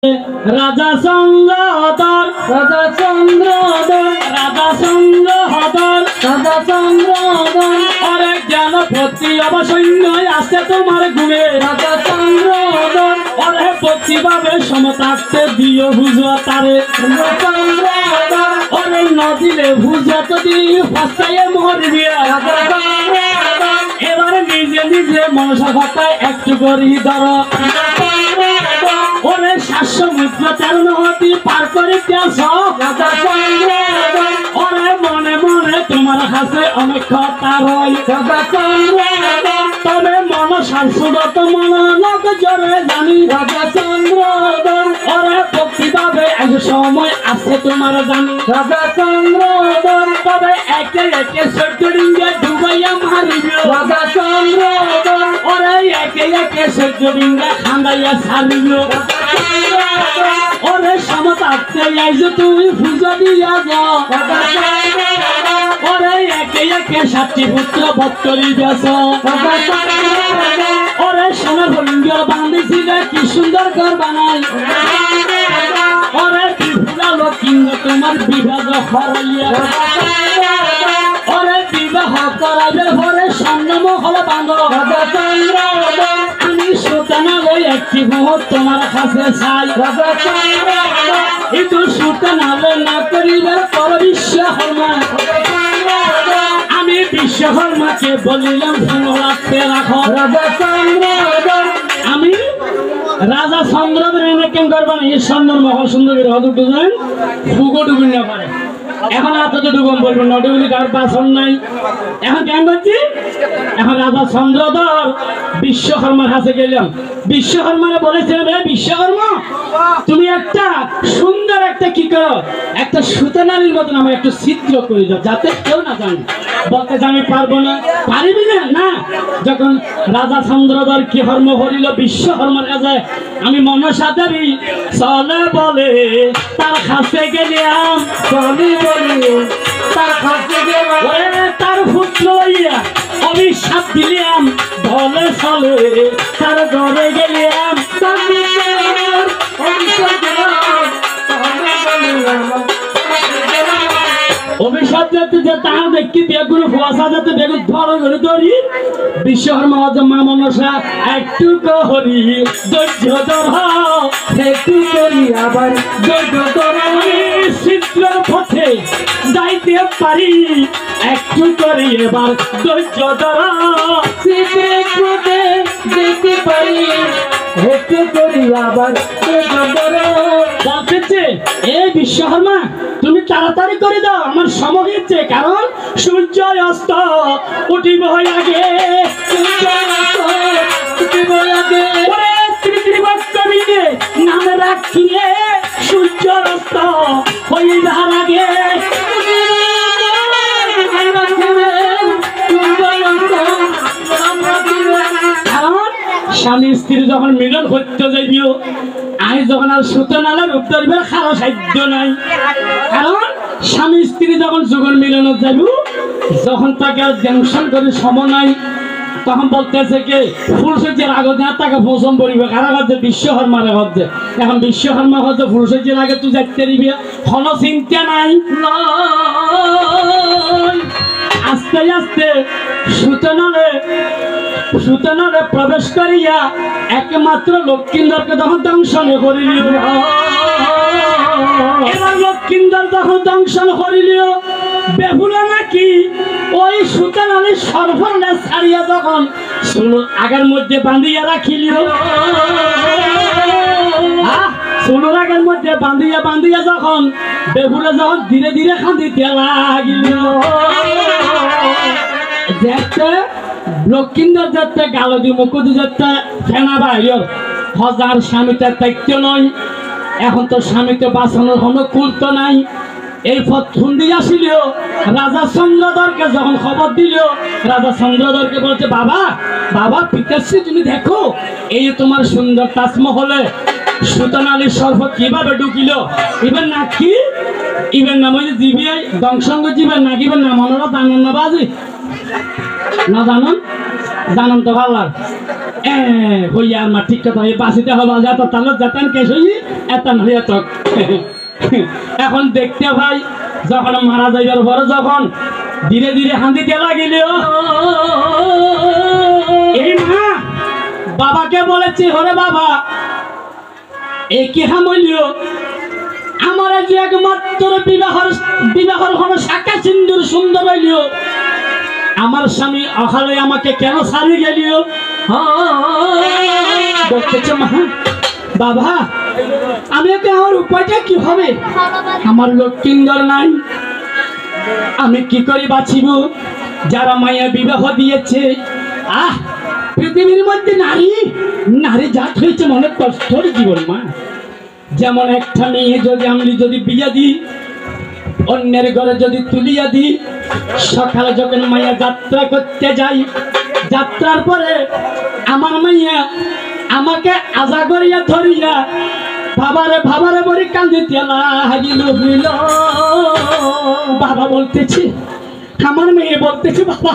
রাজা চন্দ্রধর রাজা চন্দ্রধর রাজা চন্দ্রধর রাজা চন্দ্রধর আরে জ্ঞান ভক্তি অবসৈন্য আছে তোমার গুণে রাজা চন্দ্রধর আরে ভক্তি ভাবে সমতাতে দিও বুঝো তারে চন্দ্রধর আরে নদিলে বুঝো তো দিও ফাস্তায় মরবি রাজা চন্দ্রধর এবারে নিজে নিজে মনসা কথায় একটু করি ধর ওরে 700 মুদ্র 13 নদী পার করে গেছ রাজা চন্দ্রধর ওরে মনে মনে তোমার কাছে অনেক কথা রয় রাজা চন্দ্রধর তবে মনসার সুরত মন লোক জোরে জানি রাজা চন্দ্রধর ওরে ভক্তি ভাবে এক সময় আছে তোমার জানি রাজা চন্দ্রধর তবে একে একে সত্যরিঙ্গে ডুবাইয়া মারিবে রাজা চন্দ্রধর ওরে একে একে সত্যরিঙ্গে খান্দাইয়া ছাড়িবে ওরে সমতাতে আইছো তুমি পূজা দিয়া যাও ওরে একে একে 7টি পুত্র বত্তরি বেছ ওরে সোনার হরিঙ্গ বান্ধিছিলে কি সুন্দর ঘর বানাই ওরে বিভুরা লক্ষ্মীঙ্গ তোমার বিবাহ হরাইয়া ওরে বিবাহ করাইবে ঘরে স্বর্ণমহল বাঁধ রাজা চন্দ্রধর আমি সুতানা লই একটি মুহূর্ত তোমার কাছে চাই রাজা চন্দ্রধর কিন্তু সুতানা লই না করিবে পর বিশ্বকর্মা আমি বিশ্বকর্মাকে বলিলাম শুনলাতে রাখো রাজা চন্দ্রধর আমি রাজা চন্দ্রধর এনে কেন করবা না এই সুন্দর মহল সুন্দর হদু দুজন ফুগো ডুবিন না পারে এখন এতটা ডুবন বলবো না ডুবলি কার পাশন নাই এখন কেন করছি এখন রাজা চন্দ্রধর বিশ্বকর্মার কাছে গেলাম বিশ্বকর্মারে বলেছিলাম রে বিশ্বকর্মা তুমি একটা সুন্দর একটা কি করো একটা সুতনারীর মতন আমার একটু চিত্র করে দাও যাতে কেউ না জানে বলতে আমি পারবো না পারিবি না না যখন রাজা চন্দ্রধর কি কর্ম করিল বিশ্বকর্মার কাছে আমি মনসা দেবী চলে বলে তার কাছে গেলাম চলে বলে তার কাছে গেলাম তার পুত্র হইয়া অভিশাপ দিলাম বলে চলে তার ঘরে গেলাম অভিশাপ যাতে যে তার দেখি বেগুন ফুয়াশা যাতে বেগুন ধর ধরে ধরি বিশ্বকর্মা মা মনসা একটু করি ধৈর্য ধর একটু করি আবার ধৈর্য ধর শীঘ্রের পথে যাইতে পারি একটু করি এবার ধৈর্য ধর শীঘ্রের পথে যেতে পারি একটু করি আবার ধৈর্য ধর বলতেছে এ বিশ্বকর্মা তুমি তাড়াতাড়ি করে দাও আমার সময় হচ্ছে কারণ সূর্য অস্ত উঠিব আগে সূর্য অস্ত উঠিব আগে ওরে ত্রিত্রিবর্তবিদে নামে রাখিলে সূর্য অস্ত হইবার আগে কারণ স্বামী স্ত্রী যখন মিলন করতে যাইবিও আজ যখন আর সুতনালার রূপ ধরবে খারাপ সাধ্য নাই কারণ স্বামী স্ত্রী যখন যুগল মিলনত যাব যখন তাকে আর টেনশন করে সময় নাই তখন বলতেছে কি ফুলসজ্জের আগে না তাকে পৌঁছন পড়িবে কারা হচ্ছে বিশ্বকর্মার হচ্ছে এখন বিশ্বকর্মা হচ্ছে ফুলসজ্জের আগে তুই যাইতে দিবি কোনো চিন্তা নাই আস্তে আস্তে সুতনালে প্রবেশ করিয়া একমাত্র লক্ষ্মীন্দরকে তখন দংশন করিল এবার লক্ষ্মীন্দর তখন দংশন করিল বেহুলা নাকি ওই সুতনালে সর্বনাশ ছাড়িয়া তখন আগের মধ্যে বাঁধিয়া রাখিল সোনার আগের মধ্যে বাঁধিয়া যখন বেহুলা যখন ধীরে ধীরে কাঁদিতে লাগিল দেখতে লক্ষ্মীন্দর যাতে গালদি মুকুদি যাতে ফেনা বাইর হাজার স্বামীটার দায়িত্ব নয় এখন তো স্বামীকে বাঁচানোর কোনো কুলতো নাই এই পথ খুন্দি আসিল রাজা চন্দ্রধরকে যখন খবর দিল রাজা চন্দ্রধরকে বলছে বাবা বাবা পিতাশ্রী তুমি দেখো এই তোমার সুন্দর তাজমহলে সুতনালীর সর্ব কিভাবে ঢুকিল ইবেন না কি ইবেন নাম হয়েছে জিবিআই দংশঙ্গ জীবেন না কিবেন নাম হলো জানেন না বাজি না জানেন জানান তো ভালো হইয়া আমার ঠিক কথা হয়ে বাঁচিতে হবে যত তাহলে যাতেন কেস হই এত হইয়া তো এখন দেখতে ভাই যখন মারা যাইবার পরে যখন ধীরে ধীরে হাঁদিতে লাগিল এই মা বাবাকে বলেছে ওরে বাবা এই কি হামইল আমার যে একমাত্র বিবাহর হলো শাখা সিন্দুর সুন্দর হইল আমার স্বামী অকালে আমাকে কেন ছাড়ি গেলিও বলতেছে মা বাবা আমি ওকে আমার উপায়টা কি হবে আমার লক্ষ্মীন্দর নাই আমি কি করে বাঁচিব যারা মায়া বিবাহ দিয়েছে পৃথিবীর মধ্যে নারী জাত হয়েছে মনে কষ্টর জীবন মা যেমন একটা মেয়ে যদি আমি যদি বিয়া দিই অন্যের ঘরে যদি তুলিয়া দিই সকালে যখন মাইয়া যাত্রা করতে যাই যাত্রার পরে আমার মাইয়া আমাকে আজা করিয়া ধরিয়া ভাবারে বলি কান্দিতে লাগিল হইল বাবা বলতেছি আমার মেয়ে বলতেছে বাবা